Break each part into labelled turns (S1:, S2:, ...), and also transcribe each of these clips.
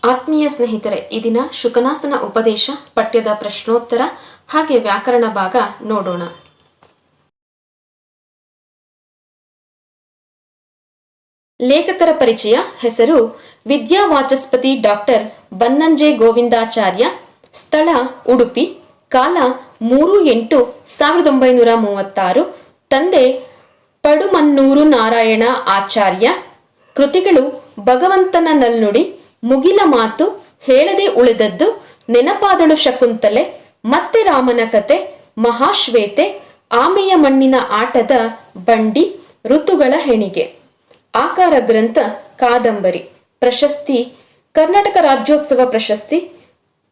S1: ಆತ್ಮೀಯ ಸ್ನೇಹಿತರೆ, ಈ ದಿನ ಶುಕನಾಸನ ಉಪದೇಶ ಪಠ್ಯದ ಪ್ರಶ್ನೋತ್ತರ ಹಾಗೆ ವ್ಯಾಕರಣ ಭಾಗ ನೋಡೋಣ. ಲೇಖಕರ ಪರಿಚಯ. ಹೆಸರು ವಿದ್ಯಾವಾಚಸ್ಪತಿ ಡಾಕ್ಟರ್ ಬನ್ನಂಜೆ ಗೋವಿಂದಾಚಾರ್ಯ. ಸ್ಥಳ ಉಡುಪಿ. ಕಾಲ 3/8/1936. ತಂದೆ ಪಡುಮನ್ನೂರು ನಾರಾಯಣ ಆಚಾರ್ಯ. ಕೃತಿಗಳು ಭಗವಂತನ ನಲ್ನುಡಿ, ಮುಗಿಲ ಮಾತು, ಹೇಳದೆ ಉಳಿದದ್ದು, ನೆನಪಾದಳು ಶಕುಂತಲೆ, ಮತ್ತೆ ರಾಮನ ಕತೆ, ಮಹಾಶ್ವೇತೆ, ಆಮೆಯ ಮಣ್ಣಿನ ಆಟದ ಬಂಡಿ, ಋತುಗಳ ಹೆಣಿಗೆ. ಆಕಾರ ಗ್ರಂಥ ಕಾದಂಬರಿ. ಪ್ರಶಸ್ತಿ ಕರ್ನಾಟಕ ರಾಜ್ಯೋತ್ಸವ ಪ್ರಶಸ್ತಿ,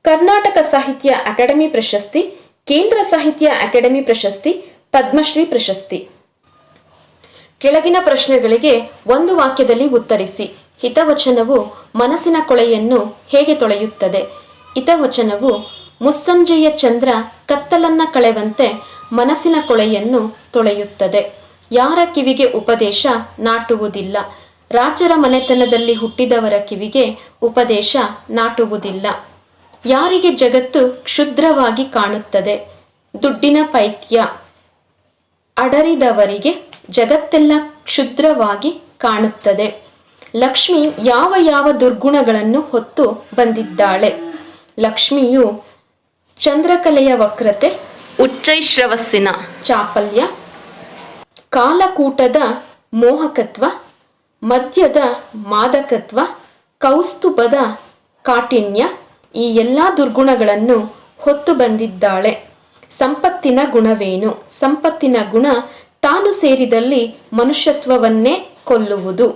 S1: ಕರ್ನಾಟಕ ಸಾಹಿತ್ಯ ಅಕಾಡೆಮಿ ಪ್ರಶಸ್ತಿ, ಕೇಂದ್ರ ಸಾಹಿತ್ಯ ಅಕಾಡೆಮಿ ಪ್ರಶಸ್ತಿ, ಪದ್ಮಶ್ರೀ ಪ್ರಶಸ್ತಿ. ಕೆಳಗಿನ ಪ್ರಶ್ನೆಗಳಿಗೆ ಒಂದು ವಾಕ್ಯದಲ್ಲಿ ಉತ್ತರಿಸಿ. ಹಿತವಚನವು ಮನಸ್ಸಿನ ಕೊಳೆಯನ್ನು ಹೇಗೆ ತೊಳೆಯುತ್ತದೆ? ಹಿತವಚನವು ಮುಸ್ಸಂಜೆಯ ಚಂದ್ರ ಕತ್ತಲನ್ನ ಕಳೆವಂತೆ ಮನಸ್ಸಿನ ಕೊಳೆಯನ್ನು ತೊಳೆಯುತ್ತದೆ. ಯಾರ ಕಿವಿಗೆ ಉಪದೇಶ ನಾಟುವುದಿಲ್ಲ? ರಾಜರ ಮನೆತನದಲ್ಲಿ ಹುಟ್ಟಿದವರ ಕಿವಿಗೆ ಉಪದೇಶ ನಾಟುವುದಿಲ್ಲ. ಯಾರಿಗೆ ಜಗತ್ತು ಕ್ಷುದ್ರವಾಗಿ ಕಾಣುತ್ತದೆ? ದುಡ್ಡಿನ ಪೈತ್ಯ ಅಡರಿದವರಿಗೆ ಜಗತ್ತೆಲ್ಲ ಕ್ಷುದ್ರವಾಗಿ ಕಾಣುತ್ತದೆ. ಲಕ್ಷ್ಮಿ ಯಾವ ಯಾವ ದುರ್ಗುಣಗಳನ್ನು ಹೊತ್ತು ಬಂದಿದ್ದಾಳೆ? ಲಕ್ಷ್ಮಿಯು ಚಂದ್ರಕಲೆಯ ವಕ್ರತೆ, ಉಚ್ಚೈಶ್ರವಸ್ಸಿನ ಚಾಪಲ್ಯ, ಕಾಲಕೂಟದ ಮೋಹಕತ್ವ, ಮದ್ಯದ ಮಾದಕತ್ವ, ಕೌಸ್ತುಭದ ಕಾಠಿಣ್ಯ, ಈ ಎಲ್ಲ ದುರ್ಗುಣಗಳನ್ನು ಹೊತ್ತು ಬಂದಿದ್ದಾಳೆ. ಸಂಪತ್ತಿನ ಗುಣವೇನು? ಸಂಪತ್ತಿನ ಗುಣ ತಾನು ಸೇರಿದಲ್ಲಿ ಮನುಷ್ಯತ್ವವನ್ನೇ ಕೊಲ್ಲುವುದು.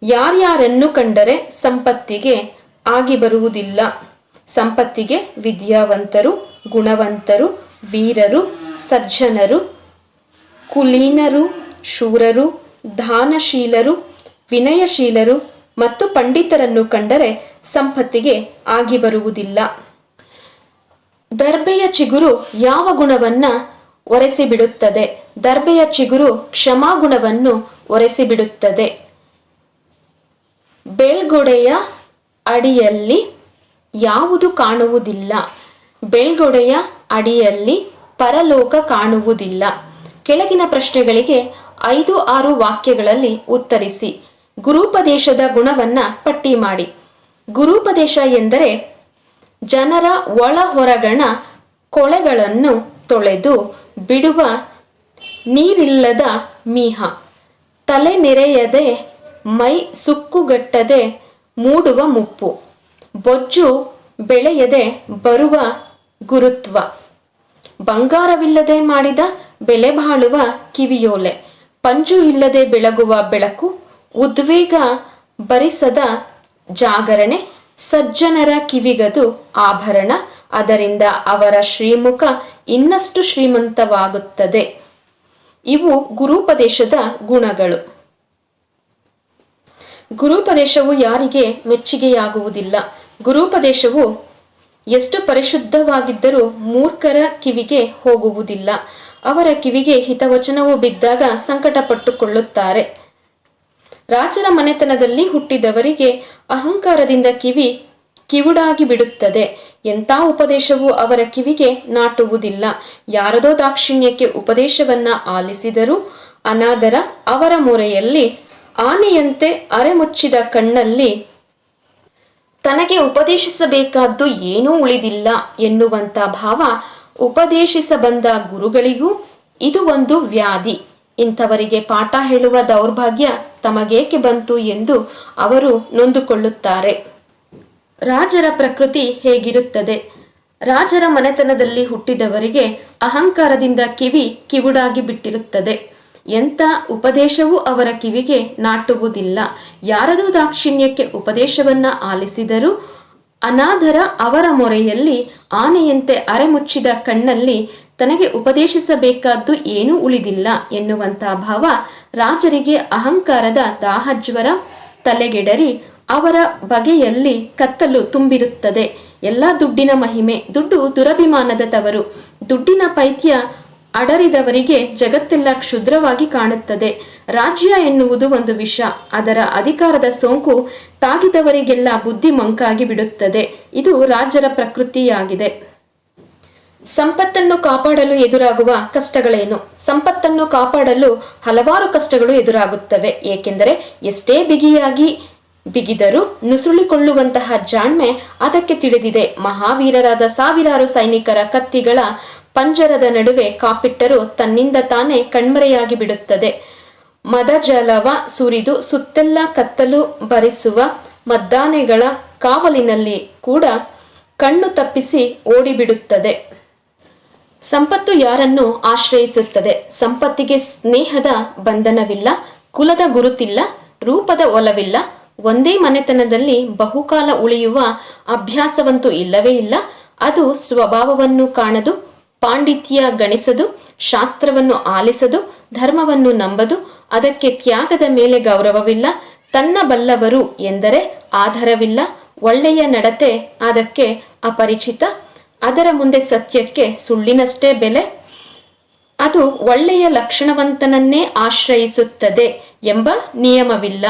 S1: ಯಾರ್ಯಾರನ್ನು ಕಂಡರೆ ಸಂಪತ್ತಿಗೆ ಆಗಿ ಬರುವುದಿಲ್ಲ? ಸಂಪತ್ತಿಗೆ ವಿದ್ಯಾವಂತರು, ಗುಣವಂತರು, ವೀರರು, ಸಜ್ಜನರು, ಕುಲೀನರು, ಶೂರರು, ದಾನಶೀಲರು, ವಿನಯಶೀಲರು ಮತ್ತು ಪಂಡಿತರನ್ನು ಕಂಡರೆ ಸಂಪತ್ತಿಗೆ ಆಗಿ ಬರುವುದಿಲ್ಲ. ದರ್ಬೆಯ ಚಿಗುರು ಯಾವ ಗುಣವನ್ನ ಒರೆಸಿಬಿಡುತ್ತದೆ? ದರ್ಬೆಯ ಚಿಗುರು ಕ್ಷಮಾಗುಣವನ್ನು ಒರೆಸಿಬಿಡುತ್ತದೆ. ಬೆಳ್ಗೊಡೆಯ ಅಡಿಯಲ್ಲಿ ಯಾವುದು ಕಾಣುವುದಿಲ್ಲ? ಬೆಳ್ಗೊಡೆಯ ಅಡಿಯಲ್ಲಿ ಪರಲೋಕ ಕಾಣುವುದಿಲ್ಲ. ಕೆಳಗಿನ ಪ್ರಶ್ನೆಗಳಿಗೆ 5-6 ವಾಕ್ಯಗಳಲ್ಲಿ ಉತ್ತರಿಸಿ. ಗುರೂಪದೇಶದ ಗುಣವನ್ನ ಪಟ್ಟಿ ಮಾಡಿ. ಗುರೂಪದೇಶ ಎಂದರೆ ಜನರ ಒಳ ಹೊರಗಣ ಕೊಳೆಗಳನ್ನು ತೊಳೆದು ಬಿಡುವ ನೀರಿಲ್ಲದ ಮೀಹ. ತಲೆ ನೆರೆಯದೆ ಮೈ ಸುಕ್ಕುಗಟ್ಟದೆ ಮೂಡುವ ಮುಪ್ಪು. ಬೊಜ್ಜು ಬೆಳೆಯದೆ ಬರುವ ಗುರುತ್ವ. ಬಂಗಾರವಿಲ್ಲದೆ ಮಾಡಿದ ಬೆಲೆ ಬಾಳುವ ಕಿವಿಯೋಲೆ. ಪಂಜು ಇಲ್ಲದೆ ಬೆಳಗುವ ಬೆಳಕು. ಉದ್ವೇಗ ಭರಿಸದ ಜಾಗರಣೆ. ಸಜ್ಜನರ ಕಿವಿಗದು ಆಭರಣ, ಅದರಿಂದ ಅವರ ಶ್ರೀಮುಖ ಇನ್ನಷ್ಟು ಶ್ರೀಮಂತವಾಗುತ್ತದೆ. ಇವು ಗುರೂಪದೇಶದ ಗುಣಗಳು. ಗುರೂಪದೇಶವು ಯಾರಿಗೆ ಮೆಚ್ಚುಗೆಯಾಗುವುದಿಲ್ಲ? ಗುರೂಪದೇಶವು ಎಷ್ಟು ಪರಿಶುದ್ಧವಾಗಿದ್ದರೂ ಮೂರ್ಖರ ಕಿವಿಗೆ ಹೋಗುವುದಿಲ್ಲ. ಅವರ ಕಿವಿಗೆ ಹಿತವಚನವು ಬಿದ್ದಾಗ ಸಂಕಟ ಪಟ್ಟುಕೊಳ್ಳುತ್ತಾರೆ. ರಾಜರ ಮನೆತನದಲ್ಲಿ ಹುಟ್ಟಿದವರಿಗೆ ಅಹಂಕಾರದಿಂದ ಕಿವಿ ಕಿವುಡಾಗಿ ಬಿಡುತ್ತದೆ. ಎಂಥ ಉಪದೇಶವು ಅವರ ಕಿವಿಗೆ ನಾಟುವುದಿಲ್ಲ. ಯಾರದೋ ದಾಕ್ಷಿಣ್ಯಕ್ಕೆ ಉಪದೇಶವನ್ನ ಆಲಿಸಿದರೂ ಅನಾದರ ಅವರ ಮೊರೆಯಲ್ಲಿ. ಆನೆಯಂತೆ ಅರೆಮುಚ್ಚಿದ ಕಣ್ಣಲ್ಲಿ ತನಗೆ ಉಪದೇಶಿಸಬೇಕಾದ್ದು ಏನೂ ಉಳಿದಿಲ್ಲ ಎನ್ನುವಂಥ ಭಾವ ಉಪದೇಶಿಸ ಬಂದ ಗುರುಗಳಿಗೂ ಇದು ಒಂದು ವ್ಯಾಧಿ. ಇಂಥವರಿಗೆ ಪಾಠ ಹೇಳುವ ದೌರ್ಭಾಗ್ಯ ತಮಗೇಕೆ ಬಂತು ಎಂದು ಅವರು ನೊಂದುಕೊಳ್ಳುತ್ತಾರೆ. ರಾಜರ ಪ್ರಕೃತಿ ಹೇಗಿರುತ್ತದೆ? ರಾಜರ ಮನೆತನದಲ್ಲಿ ಹುಟ್ಟಿದವರಿಗೆ ಅಹಂಕಾರದಿಂದ ಕಿವಿ ಕಿವುಡಾಗಿ ಬಿಟ್ಟಿರುತ್ತದೆ. ಎಂಥ ಉಪದೇಶವೂ ಅವರ ಕಿವಿಗೆ ನಾಟುವುದಿಲ್ಲ. ಯಾರದೋ ದಾಕ್ಷಿಣ್ಯಕ್ಕೆ ಉಪದೇಶವನ್ನ ಆಲಿಸಿದರೂ ಅನಾದರ ಅವರ ಮೊರೆಯಲ್ಲಿ. ಆನೆಯಂತೆ ಅರೆಮುಚ್ಚಿದ ಕಣ್ಣಲ್ಲಿ ತನಗೆ ಉಪದೇಶಿಸಬೇಕಾದ್ದು ಏನೂ ಉಳಿದಿಲ್ಲ ಎನ್ನುವಂಥ ಭಾವ ರಾಜರಿಗೆ ಅಹಂಕಾರದ ದಾಹಜ್ವರ ತಲೆಗೆಡರಿ ಅವರ ಬಗೆಯಲ್ಲಿ ಕತ್ತಲು ತುಂಬಿರುತ್ತದೆ. ಎಲ್ಲ ದುಡ್ಡಿನ ಮಹಿಮೆ. ದುಡ್ಡು ದುರಭಿಮಾನದ ತವರು. ದುಡ್ಡಿನ ಪೈತ್ಯ ಅಡರಿದವರಿಗೆ ಜಗತ್ತೆಲ್ಲ ಕ್ಷುದ್ರವಾಗಿ ಕಾಣುತ್ತದೆ. ರಾಜ್ಯ ಎನ್ನುವುದು ಒಂದು ವಿಷ. ಅದರ ಅಧಿಕಾರದ ಸೋಂಕು ತಾಗಿದವರಿಗೆಲ್ಲ ಬುದ್ಧಿ ಮಂಕಾಗಿ ಬಿಡುತ್ತದೆ. ಇದು ರಾಜರ ಪ್ರಕೃತಿಯಾಗಿದೆ. ಸಂಪತ್ತನ್ನು ಕಾಪಾಡಲು ಎದುರಾಗುವ ಕಷ್ಟಗಳೇನು? ಸಂಪತ್ತನ್ನು ಕಾಪಾಡಲು ಹಲವಾರು ಕಷ್ಟಗಳು ಎದುರಾಗುತ್ತವೆ. ಏಕೆಂದರೆ ಎಷ್ಟೇ ಬಿಗಿಯಾಗಿ ಬಿಗಿದರೂ ನುಸುಳಿಕೊಳ್ಳುವಂತಹ ಜಾಣ್ಮೆ ಅದಕ್ಕೆ ತಿಳಿದಿದೆ. ಮಹಾವೀರರಾದ ಸಾವಿರಾರು ಸೈನಿಕರ ಕತ್ತಿಗಳ ಪಂಜರದ ನಡುವೆ ಕಾಪಿಟ್ಟರೂ ತನ್ನಿಂದ ತಾನೇ ಕಣ್ಮರೆಯಾಗಿ ಬಿಡುತ್ತದೆ. ಮದಜಲವ ಸುರಿದು ಸುತ್ತೆಲ್ಲ ಕತ್ತಲು ಭರಿಸುವ ಮದ್ದಾನೆಗಳ ಕಾವಲಿನಲ್ಲಿ ಕೂಡ ಕಣ್ಣು ತಪ್ಪಿಸಿ ಓಡಿಬಿಡುತ್ತದೆ. ಸಂಪತ್ತು ಯಾರನ್ನು ಆಶ್ರಯಿಸುತ್ತದೆ? ಸಂಪತ್ತಿಗೆ ಸ್ನೇಹದ ಬಂಧನವಿಲ್ಲ, ಕುಲದ ಗುರುತಿಲ್ಲ, ರೂಪದ ಒಲವಿಲ್ಲ, ಒಂದೇ ಮನೆತನದಲ್ಲಿ ಬಹುಕಾಲ ಉಳಿಯುವ ಅಭ್ಯಾಸವಂತೂ ಇಲ್ಲವೇ ಇಲ್ಲ. ಅದು ಸ್ವಭಾವವನ್ನು ಕಾಣದು, ಪಾಂಡಿತ್ಯ ಗಣಿಸದು, ಶಾಸ್ತ್ರವನ್ನು ಆಲಿಸದು, ಧರ್ಮವನ್ನು ನಂಬದು, ಅದಕ್ಕೆ ತ್ಯಾಗದ ಮೇಲೆ ಗೌರವವಿಲ್ಲ, ತನ್ನ ಬಲ್ಲವರು ಎಂದರೆ ಆಧಾರವಿಲ್ಲ, ಒಳ್ಳೆಯ ನಡತೆ ಅದಕ್ಕೆ ಅಪರಿಚಿತ, ಅದರ ಮುಂದೆ ಸತ್ಯಕ್ಕೆ ಸುಳ್ಳಿನಷ್ಟೇ ಬೆಲೆ, ಅದು ಒಳ್ಳೆಯ ಲಕ್ಷಣವಂತನನ್ನೇ ಆಶ್ರಯಿಸುತ್ತದೆ ಎಂಬ ನಿಯಮವಿಲ್ಲ.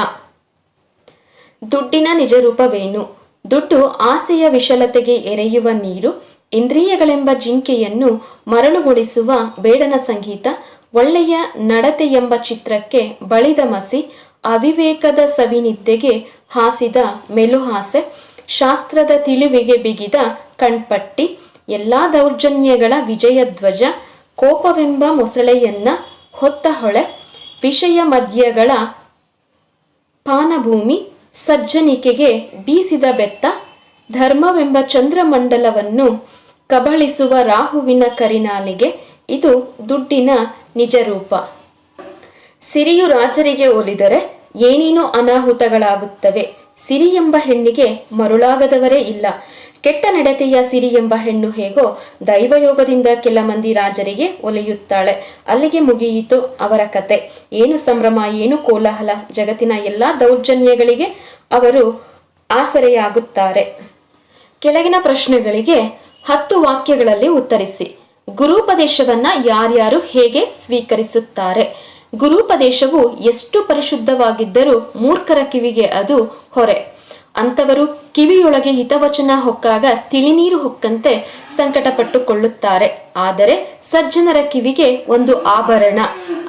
S1: ದುಡ್ಡಿನ ನಿಜರೂಪವೇನು? ದುಡ್ಡು ಆಸೆಯ ವಿಶಲತೆಗೆ ಎರೆಯುವ ನೀರು, ಇಂದ್ರಿಯಗಳೆಂಬ ಜಿಂಕೆಯನ್ನು ಮರಳುಗೊಳಿಸುವ ಬೇಡನ ಸಂಗೀತ, ಒಳ್ಳೆಯ ನಡತೆ ಎಂಬ ಚಿತ್ರಕ್ಕೆ ಬಳಿದ ಮಸಿ, ಅವಿವೇಕದ ಸವಿನಿದ್ದೆಗೆ ಹಾಸಿದ ಮೆಲುಹಾಸೆ, ಶಾಸ್ತ್ರದ ತಿಳಿವಿಗೆ ಬಿಗಿದ ಕಣ್ಪಟ್ಟಿ, ಎಲ್ಲಾ ದೌರ್ಜನ್ಯಗಳ ವಿಜಯಧ್ವಜ, ಕೋಪವೆಂಬ ಮೊಸಳೆಯನ್ನ ಹೊತ್ತ ಹೊಳೆ, ವಿಷಯ ಮದ್ಯಗಳ ಪಾನಭೂಮಿ, ಸಜ್ಜನಿಕೆಗೆ ಬೀಸಿದ ಬೆತ್ತ, ಧರ್ಮವೆಂಬ ಚಂದ್ರಮಂಡಲವನ್ನು ಕಬಳಿಸುವ ರಾಹುವಿನ ಕರಿನಾಲಿಗೆ, ಇದು ದುಡ್ಡಿನ ನಿಜರೂಪ. ಸಿರಿಯು ರಾಜರಿಗೆ ಒಲಿದರೆ ಏನೇನೋ ಅನಾಹುತಗಳಾಗುತ್ತವೆ. ಸಿರಿ ಎಂಬ ಹೆಣ್ಣಿಗೆ ಮರುಳಾಗದವರೇ ಇಲ್ಲ. ಕೆಟ್ಟ ನಡತೆಯ ಸಿರಿ ಎಂಬ ಹೆಣ್ಣು ಹೇಗೋ ದೈವಯೋಗದಿಂದ ಕೆಲ ಮಂದಿ ರಾಜರಿಗೆ ಒಲಿಯುತ್ತಾಳೆ. ಅಲ್ಲಿಗೆ ಮುಗಿಯಿತು ಅವರ ಕತೆ. ಏನು ಸಂಭ್ರಮ, ಏನು ಕೋಲಾಹಲ! ಜಗತ್ತಿನ ಎಲ್ಲ ದೌರ್ಜನ್ಯಗಳಿಗೆ ಅವರು ಆಸರೆಯಾಗುತ್ತಾರೆ. ಕೆಳಗಿನ ಪ್ರಶ್ನೆಗಳಿಗೆ 10 ವಾಕ್ಯಗಳಲ್ಲಿ ಉತ್ತರಿಸಿ. ಗುರೂಪದೇಶವನ್ನ ಯಾರ್ಯಾರು ಹೇಗೆ ಸ್ವೀಕರಿಸುತ್ತಾರೆ? ಗುರೂಪದೇಶವು ಎಷ್ಟು ಪರಿಶುದ್ಧವಾಗಿದ್ದರೂ ಮೂರ್ಖರ ಕಿವಿಗೆ ಅದು ಹೊರೆ. ಅಂಥವರು ಕಿವಿಯೊಳಗೆ ಹಿತವಚನ ಹೊಕ್ಕಾಗ ತಿಳಿನೀರು ಹೊಕ್ಕಂತೆ ಸಂಕಟಪಟ್ಟುಕೊಳ್ಳುತ್ತಾರೆ. ಆದರೆ ಸಜ್ಜನರ ಕಿವಿಗೆ ಒಂದು ಆಭರಣ.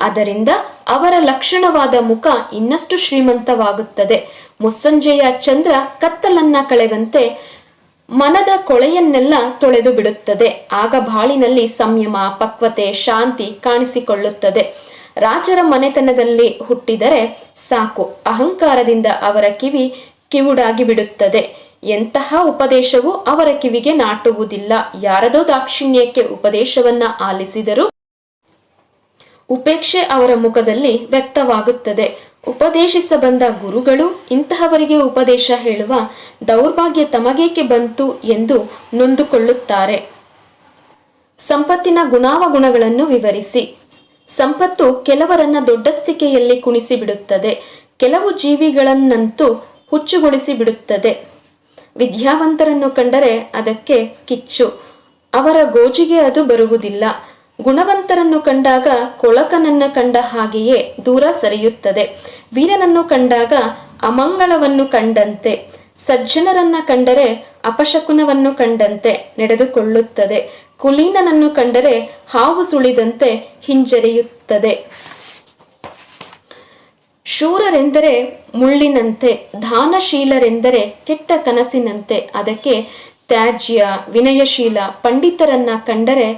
S1: ಅದರಿಂದ ಅವರ ಲಕ್ಷಣವಾದ ಮುಖ ಇನ್ನಷ್ಟು ಶ್ರೀಮಂತವಾಗುತ್ತದೆ. ಮುಸ್ಸಂಜೆಯ ಚಂದ್ರ ಕತ್ತಲನ್ನ ಕಳೆವಂತೆ ಮನದ ಕೊಳೆಯನ್ನೆಲ್ಲ ತೊಳೆದು ಬಿಡುತ್ತದೆ. ಆಗ ಬಾಳಿನಲ್ಲಿ ಸಂಯಮ, ಪಕ್ವತೆ, ಶಾಂತಿ ಕಾಣಿಸಿಕೊಳ್ಳುತ್ತದೆ. ರಾಜರ ಮನೆತನದಲ್ಲಿ ಹುಟ್ಟಿದರೆ ಸಾಕು, ಅಹಂಕಾರದಿಂದ ಅವರ ಕಿವಿ ಕಿವುಡಾಗಿ ಬಿಡುತ್ತದೆ. ಎಂತಹ ಉಪದೇಶವು ಅವರ ಕಿವಿಗೆ ನಾಟುವುದಿಲ್ಲ. ಯಾರದೋ ದಾಕ್ಷಿಣ್ಯಕ್ಕೆ ಉಪದೇಶವನ್ನ ಆಲಿಸಿದರೂ ಉಪೇಕ್ಷೆ ಅವರ ಮುಖದಲ್ಲಿ ವ್ಯಕ್ತವಾಗುತ್ತದೆ. ಉಪದೇಶಿಸ ಬಂದ ಗುರುಗಳು ಇಂತಹವರಿಗೆ ಉಪದೇಶ ಹೇಳುವ ದೌರ್ಭಾಗ್ಯ ತಮಗೇಕೆ ಬಂತು ಎಂದು ನೊಂದುಕೊಳ್ಳುತ್ತಾರೆ. ಸಂಪತ್ತಿನ ಗುಣಾವಗುಣಗಳನ್ನು ವಿವರಿಸಿ. ಸಂಪತ್ತು ಕೆಲವರನ್ನ ದೊಡ್ಡಸ್ತಿಕೆಯಲ್ಲಿ ಕುಣಿಸಿ ಬಿಡುತ್ತದೆ, ಕೆಲವು ಜೀವಿಗಳನ್ನಂತೂ ಹುಚ್ಚುಗೊಳಿಸಿ ಬಿಡುತ್ತದೆ. ವಿದ್ಯಾವಂತರನ್ನು ಕಂಡರೆ ಅದಕ್ಕೆ ಕಿಚ್ಚು, ಅವರ ಗೋಜಿಗೆ ಅದು ಬರುವುದಿಲ್ಲ. ಗುಣವಂತರನ್ನು ಕಂಡಾಗ ಕೊಳಕನನ್ನ ಕಂಡ ಹಾಗೆಯೇ ದೂರ ಸರಿಯುತ್ತದೆ. ವೀರನನ್ನು ಕಂಡಾಗ ಅಮಂಗಳವನ್ನು ಕಂಡಂತೆ, ಸಜ್ಜನರನ್ನ ಕಂಡರೆ ಅಪಶಕುನವನ್ನು ಕಂಡಂತೆ ನಡೆದುಕೊಳ್ಳುತ್ತದೆ. ಕುಲೀನನನ್ನು ಕಂಡರೆ ಹಾವು ಸುಳಿದಂತೆ ಹಿಂಜರಿಯುತ್ತದೆ. ಶೂರರೆಂದರೆ ಮುಳ್ಳಿನಂತೆ, ದಾನಶೀಲರೆಂದರೆ ಕೆಟ್ಟ ಕನಸಿನಂತೆ. ಅದಕ್ಕೆ ತ್ಯಾಜ್ಯ, ವಿನಯಶೀಲ ಪಂಡಿತರನ್ನ ಕಂಡರೆ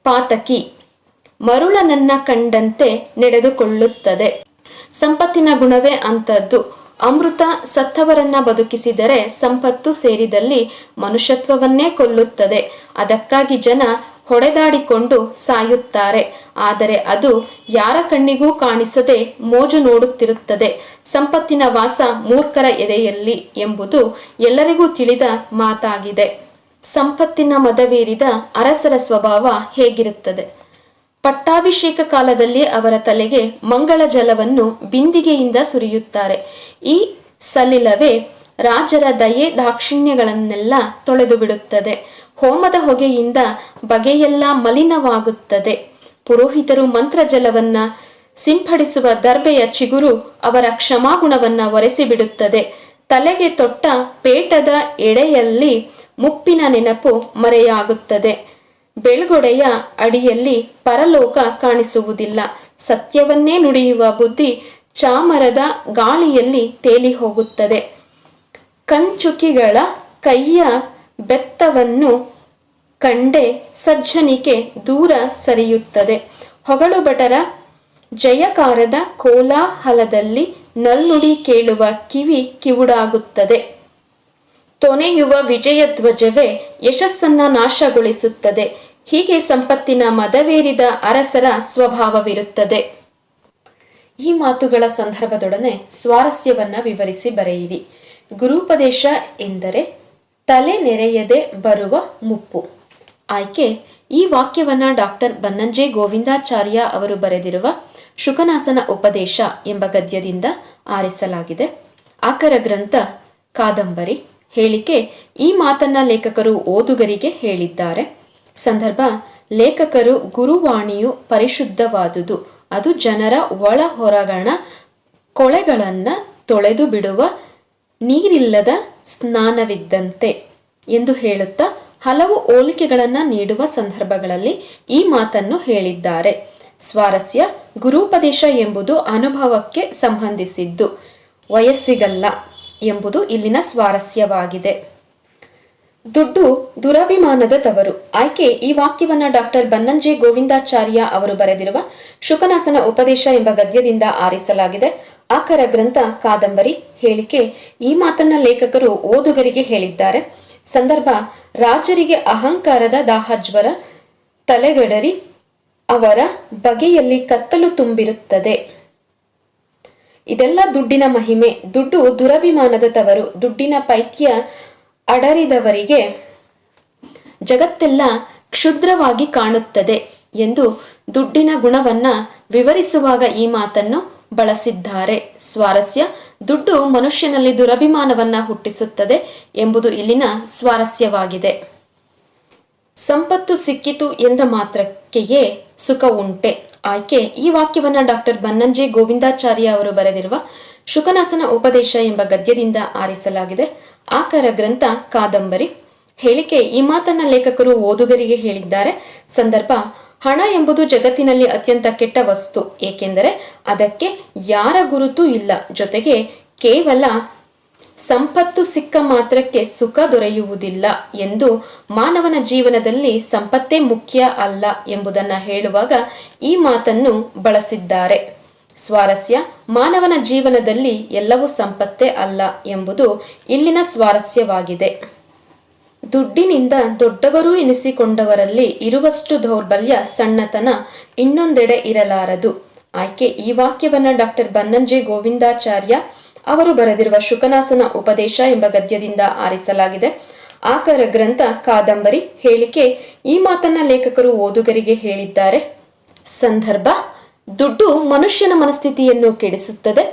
S1: ಪಾತಕಿ, ಮರುಳನನ್ನ ಕಂಡಂತೆ ನಡೆದುಕೊಳ್ಳುತ್ತದೆ. ಸಂಪತ್ತಿನ ಗುಣವೇ ಅಂಥದ್ದು. ಅಮೃತ ಸತ್ತವರನ್ನ ಬದುಕಿಸಿದರೆ ಸಂಪತ್ತು ಸೇರಿದಲ್ಲಿ ಮನುಷ್ಯತ್ವವನ್ನೇ ಕೊಲ್ಲುತ್ತದೆ. ಅದಕ್ಕಾಗಿ ಜನ ಹೊಡೆದಾಡಿಕೊಂಡು ಸಾಯುತ್ತಾರೆ. ಆದರೆ ಅದು ಯಾರ ಕಣ್ಣಿಗೂ ಕಾಣಿಸದೆ ಮೋಜು ನೋಡುತ್ತಿರುತ್ತದೆ. ಸಂಪತ್ತಿನ ವಾಸ ಮೂರ್ಖರ ಎದೆಯಲ್ಲಿ ಎಂಬುದು ಎಲ್ಲರಿಗೂ ತಿಳಿದ ಮಾತಾಗಿದೆ. ಸಂಪತ್ತಿನ ಮದವೇರಿದ ಅರಸರ ಸ್ವಭಾವ ಹೇಗಿರುತ್ತದೆ? ಪಟ್ಟಾಭಿಷೇಕ ಕಾಲದಲ್ಲಿ ಅವರ ತಲೆಗೆ ಮಂಗಳ ಜಲವನ್ನು ಬಿಂದಿಗೆಯಿಂದ ಸುರಿಯುತ್ತಾರೆ. ಈ ಸಲಿಲವೇ ರಾಜರ ದಯೆ ದಾಕ್ಷಿಣ್ಯಗಳನ್ನೆಲ್ಲ ತೊಳೆದು ಬಿಡುತ್ತದೆ. ಹೋಮದ ಹೊಗೆಯಿಂದ ಬಗೆಯೆಲ್ಲ ಮಲಿನವಾಗುತ್ತದೆ. ಪುರೋಹಿತರು ಮಂತ್ರಜಲವನ್ನ ಸಿಂಪಡಿಸುವ ದರ್ಬೆಯ ಚಿಗುರು ಅವರ ಕ್ಷಮಾಗುಣವನ್ನ ಒರೆಸಿಬಿಡುತ್ತದೆ. ತಲೆಗೆ ತೊಟ್ಟ ಪೇಟದ ಎಡೆಯಲ್ಲಿ ಮುಪ್ಪಿನ ನೆನಪು ಮರೆಯಾಗುತ್ತದೆ. ಬೆಳ್ಗೊಡೆಯ ಅಡಿಯಲ್ಲಿ ಪರಲೋಕ ಕಾಣಿಸುವುದಿಲ್ಲ. ಸತ್ಯವನ್ನೇ ನುಡಿಯುವ ಬುದ್ಧಿ ಚಾಮರದ ಗಾಳಿಯಲ್ಲಿ ತೇಲಿ ಹೋಗುತ್ತದೆ. ಕಂಚುಕಿಗಳ ಕೈಯ ಬೆತ್ತವನ್ನು ಕಂಡೆ ಸಜ್ಜನಿಕೆ ದೂರ ಸರಿಯುತ್ತದೆ. ಹೊಗಳುಭಟರ ಜಯಕಾರದ ಕೋಲಾಹಲದಲ್ಲಿ ನಲ್ನುಡಿ ಕೇಳುವ ಕಿವಿ ಕಿವುಡಾಗುತ್ತದೆ. ತೊನೆಯುವ ವಿಜಯಧ್ವಜವೇ ಯಶಸ್ಸನ್ನ ನಾಶಗೊಳಿಸುತ್ತದೆ. ಹೀಗೆ ಸಂಪತ್ತಿನ ಮದವೇರಿದ ಅರಸರ ಸ್ವಭಾವವಿರುತ್ತದೆ. ಈ ಮಾತುಗಳ ಸಂದರ್ಭದೊಡನೆ ಸ್ವಾರಸ್ಯವನ್ನ ವಿವರಿಸಿ ಬರೆಯಿರಿ. ಗುರುಪದೇಶ ಎಂದರೆ ತಲೆ ನೆರೆಯದೆ ಬರುವ ಮುಪ್ಪು. ಆಯ್ಕೆ: ಈ ವಾಕ್ಯವನ್ನ ಡಾಕ್ಟರ್ ಬನ್ನಂಜೆ ಗೋವಿಂದಾಚಾರ್ಯ ಅವರು ಬರೆದಿರುವ ಶುಕನಾಸನ ಉಪದೇಶ ಎಂಬ ಗದ್ಯದಿಂದ ಆರಿಸಲಾಗಿದೆ. ಆಕರ ಗ್ರಂಥ ಕಾದಂಬರಿ. ಹೇಳಿಕೆ: ಈ ಮಾತನ್ನ ಲೇಖಕರು ಓದುಗರಿಗೆ ಹೇಳಿದ್ದಾರೆ. ಸಂದರ್ಭ: ಲೇಖಕರು ಗುರುವಾಣಿಯು ಪರಿಶುದ್ಧವಾದುದು, ಅದು ಜನರ ಒಳ ಹೊರಗಣ ಕೊಳೆಗಳನ್ನ ತೊಳೆದು ಬಿಡುವ ನೀರಿಲ್ಲದ ಸ್ನಾನವಿದ್ದಂತೆ ಎಂದು ಹೇಳುತ್ತಾ ಹಲವು ಹೋಲಿಕೆಗಳನ್ನ ನೀಡುವ ಸಂದರ್ಭಗಳಲ್ಲಿ ಈ ಮಾತನ್ನು ಹೇಳಿದ್ದಾರೆ. ಸ್ವಾರಸ್ಯ: ಗುರುಪದೇಶ ಎಂಬುದು ಅನುಭವಕ್ಕೆ ಸಂಬಂಧಿಸಿದ್ದು, ವಯಸ್ಸಿಗಲ್ಲ ಎಂಬುದು ಇಲ್ಲಿನ ಸ್ವಾರಸ್ಯವಾಗಿದೆ. ದುಡ್ಡು ದುರಭಿಮಾನದ ತವರು. ಆಯ್ಕೆ: ಈ ವಾಕ್ಯವನ್ನ ಡಾಕ್ಟರ್ ಬನ್ನಂಜೆ ಗೋವಿಂದಾಚಾರ್ಯ ಅವರು ಬರೆದಿರುವ ಶುಕನಾಸನ ಉಪದೇಶ ಎಂಬ ಗದ್ಯದಿಂದ ಆರಿಸಲಾಗಿದೆ. ಆಕರ ಗ್ರಂಥ ಕಾದಂಬರಿ. ಹೇಳಿಕೆ: ಈ ಮಾತನ್ನ ಲೇಖಕರು ಓದುಗರಿಗೆ ಹೇಳಿದ್ದಾರೆ. ಸಂದರ್ಭ: ರಾಜರಿಗೆ ಅಹಂಕಾರದ ದಾಹಜ್ವರ ತಲೆಗಡರಿ ಅವರ ಬಗೆಯಲ್ಲಿ ಕತ್ತಲು ತುಂಬಿರುತ್ತದೆ. ಇದೆಲ್ಲ ದುಡ್ಡಿನ ಮಹಿಮೆ. ದುಡ್ಡು ದುರಭಿಮಾನದ ತವರು. ದುಡ್ಡಿನ ಪೈತ್ಯ ಅಡರಿದವರಿಗೆ ಜಗತ್ತೆಲ್ಲ ಕ್ಷುದ್ರವಾಗಿ ಕಾಣುತ್ತದೆ ಎಂದು ದುಡ್ಡಿನ ಗುಣವನ್ನ ವಿವರಿಸುವಾಗ ಈ ಮಾತನ್ನು ಬಳಸಿದ್ದಾರೆ. ಸ್ವಾರಸ್ಯ: ದುಡ್ಡು ಮನುಷ್ಯನಲ್ಲಿ ದುರಭಿಮಾನವನ್ನ ಹುಟ್ಟಿಸುತ್ತದೆ ಎಂಬುದು ಇಲ್ಲಿನ ಸ್ವಾರಸ್ಯವಾಗಿದೆ. ಸಂಪತ್ತು ಸಿಕ್ಕಿತು ಎಂದ ಮಾತ್ರಕ್ಕೆಯೇ ಸುಖ ಉಂಟೆ. ಆಯ್ಕೆ: ಈ ವಾಕ್ಯವನ್ನ ಡಾಕ್ಟರ್ ಬನ್ನಂಜೆ ಗೋವಿಂದಾಚಾರ್ಯ ಅವರು ಬರೆದಿರುವ ಶುಕನಾಸನ ಉಪದೇಶ ಎಂಬ ಗದ್ಯದಿಂದ ಆರಿಸಲಾಗಿದೆ. ಆಕರ ಗ್ರಂಥ ಕಾದಂಬರಿ. ಹೇಳಿಕೆ: ಈ ಮಾತನ್ನ ಲೇಖಕರು ಓದುಗರಿಗೆ ಹೇಳಿದ್ದಾರೆ. ಸಂದರ್ಭ: ಹಣ ಎಂಬುದು ಜಗತ್ತಿನಲ್ಲಿ ಅತ್ಯಂತ ಕೆಟ್ಟ ವಸ್ತು, ಏಕೆಂದರೆ ಅದಕ್ಕೆ ಯಾರ ಗುರುತು ಇಲ್ಲ. ಜೊತೆಗೆ ಕೇವಲ ಸಂಪತ್ತು ಸಿಕ್ಕ ಮಾತ್ರಕ್ಕೆ ಸುಖ ದೊರೆಯುವುದಿಲ್ಲ ಎಂದು ಮಾನವನ ಜೀವನದಲ್ಲಿ ಸಂಪತ್ತೇ ಮುಖ್ಯ ಅಲ್ಲ ಎಂಬುದನ್ನು ಹೇಳುವಾಗ ಈ ಮಾತನ್ನು ಬಳಸಿದ್ದಾರೆ. ಸ್ವಾರಸ್ಯ: ಮಾನವನ ಜೀವನದಲ್ಲಿ ಎಲ್ಲವೂ ಸಂಪತ್ತೇ ಅಲ್ಲ ಎಂಬುದು ಇಲ್ಲಿನ ಸ್ವಾರಸ್ಯವಾಗಿದೆ. ದುಡ್ಡಿನಿಂದ ದೊಡ್ಡವರು ಎನಿಸಿಕೊಂಡವರಲ್ಲಿ ಇರುವಷ್ಟು ದೌರ್ಬಲ್ಯ, ಸಣ್ಣತನ ಇನ್ನೊಂದೆಡೆ ಇರಲಾರದು. ಆಯ್ಕೆ: ಈ ವಾಕ್ಯವನ್ನ ಡಾಕ್ಟರ್ ಬನ್ನಂಜೆ ಗೋವಿಂದಾಚಾರ್ಯ ಅವರು ಬರೆದಿರುವ ಶುಕನಾಸನ ಉಪದೇಶ ಎಂಬ ಗದ್ಯದಿಂದ ಆರಿಸಲಾಗಿದೆ. ಆಕರ ಗ್ರಂಥ ಕಾದಂಬರಿ. ಹೇಳಿಕೆ: ಈ ಮಾತನ್ನ ಲೇಖಕರು ಓದುಗರಿಗೆ ಹೇಳಿದ್ದಾರೆ. ಸಂದರ್ಭ: ದುಡ್ಡು ಮನುಷ್ಯನ ಮನಸ್ಥಿತಿಯನ್ನು ಕೆಡಿಸುತ್ತದೆ.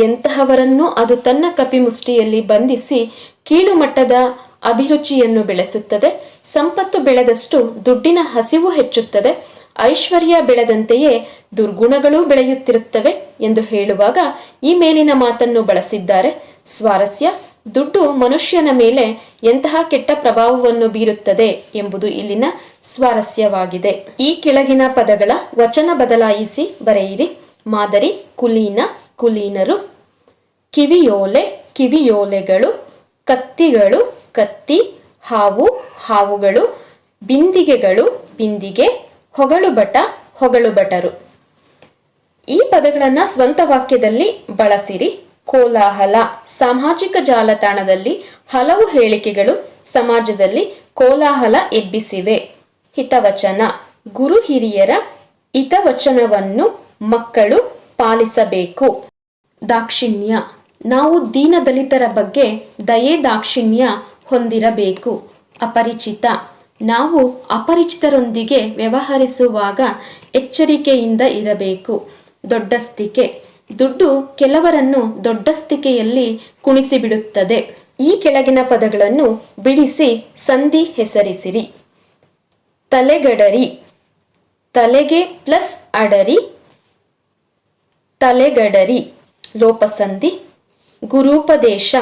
S1: ಎಂತಹವರನ್ನು ಅದು ತನ್ನ ಕಪಿಮುಷ್ಟಿಯಲ್ಲಿ ಬಂಧಿಸಿ ಕೀಳು ಮಟ್ಟದ ಅಭಿರುಚಿಯನ್ನು ಬೆಳೆಸುತ್ತದೆ. ಸಂಪತ್ತು ಬೆಳೆದಷ್ಟು ದುಡ್ಡಿನ ಹಸಿವು ಹೆಚ್ಚುತ್ತದೆ. ಐಶ್ವರ್ಯ ಬೆಳೆದಂತೆಯೇ ದುರ್ಗುಣಗಳು ಬೆಳೆಯುತ್ತಿರುತ್ತವೆ ಎಂದು ಹೇಳುವಾಗ ಈ ಮೇಲಿನ ಮಾತನ್ನು ಬಳಸಿದ್ದಾರೆ. ಸ್ವಾರಸ್ಯ: ದುಡ್ಡು ಮನುಷ್ಯನ ಮೇಲೆ ಎಂತಹ ಕೆಟ್ಟ ಪ್ರಭಾವವನ್ನು ಬೀರುತ್ತದೆ ಎಂಬುದು ಇಲ್ಲಿನ ಸ್ವಾರಸ್ಯವಾಗಿದೆ. ಈ ಕೆಳಗಿನ ಪದಗಳ ವಚನ ಬದಲಾಯಿಸಿ ಬರೆಯಿರಿ. ಮಾದರಿ: ಕುಲೀನ, ಕುಲೀನರು. ಕಿವಿಯೋಲೆ, ಕಿವಿಯೋಲೆಗಳು. ಕತ್ತಿಗಳು, ಕತ್ತಿ. ಹಾವು, ಹಾವುಗಳು. ಬಿಂದಿಗೆಗಳು, ಬಿಂದಿಗೆ. ಹೊಗಳುಭಟ, ಹೊಗಳುಭಟರು. ಈ ಪದಗಳನ್ನು ಸ್ವಂತ ವಾಕ್ಯದಲ್ಲಿ ಬಳಸಿರಿ. ಕೋಲಾಹಲ. ಸಾಮಾಜಿಕ ಜಾಲತಾಣದಲ್ಲಿ ಹಲವು ಹೇಳಿಕೆಗಳು ಸಮಾಜದಲ್ಲಿ ಕೋಲಾಹಲ ಎಬ್ಬಿಸಿವೆ. ಹಿತವಚನ. ಗುರು ಹಿರಿಯರ ಹಿತವಚನವನ್ನು ಮಕ್ಕಳು ಪಾಲಿಸಬೇಕು. ದಾಕ್ಷಿಣ್ಯ. ನಾವು ದೀನದಲಿತರ ಬಗ್ಗೆ ದಯೆ ದಾಕ್ಷಿಣ್ಯ ಹೊಂದಿರಬೇಕು. ಅಪರಿಚಿತ. ನಾವು ಅಪರಿಚಿತರೊಂದಿಗೆ ವ್ಯವಹರಿಸುವಾಗ ಎಚ್ಚರಿಕೆಯಿಂದ ಇರಬೇಕು. ದೊಡ್ಡಸ್ತಿಕೆ. ದುಡ್ಡು ಕೆಲವರನ್ನು ದೊಡ್ಡಸ್ತಿಕೆಯಲ್ಲಿ ಕುಣಿಸಿಬಿಡುತ್ತದೆ. ಈ ಕೆಳಗಿನ ಪದಗಳನ್ನು ಬಿಡಿಸಿ ಸಂಧಿ ಹೆಸರಿಸಿರಿ. ತಲೆಗಡರಿ, ತಲೆಗೆ ಪ್ಲಸ್ ಅಡರಿ, ತಲೆಗಡರಿ ಲೋಪಸಂಧಿ. ಗುರೂಪದೇಶ,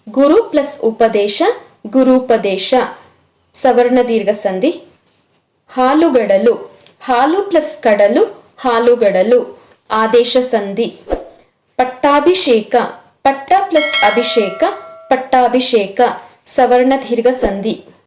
S1: ಗುರು ಪ್ಲಸ್ ಉಪದೇಶ, ಗುರೂಪದೇಶ ಸವರ್ಣ ದೀರ್ಘ ಸಂಧಿ. ಹಾಲುಗಡಲು, ಹಾಲು ಪ್ಲಸ್ ಕಡಲು, ಹಾಲುಗಡಲು ಆದೇಶ ಸಂಧಿ. ಪಟ್ಟಾಭಿಷೇಕ, ಪಟ್ಟ ಪ್ಲಸ್ ಅಭಿಷೇಕ, ಪಟ್ಟಾಭಿಷೇಕ ಸವರ್ಣ ದೀರ್ಘ ಸಂಧಿ.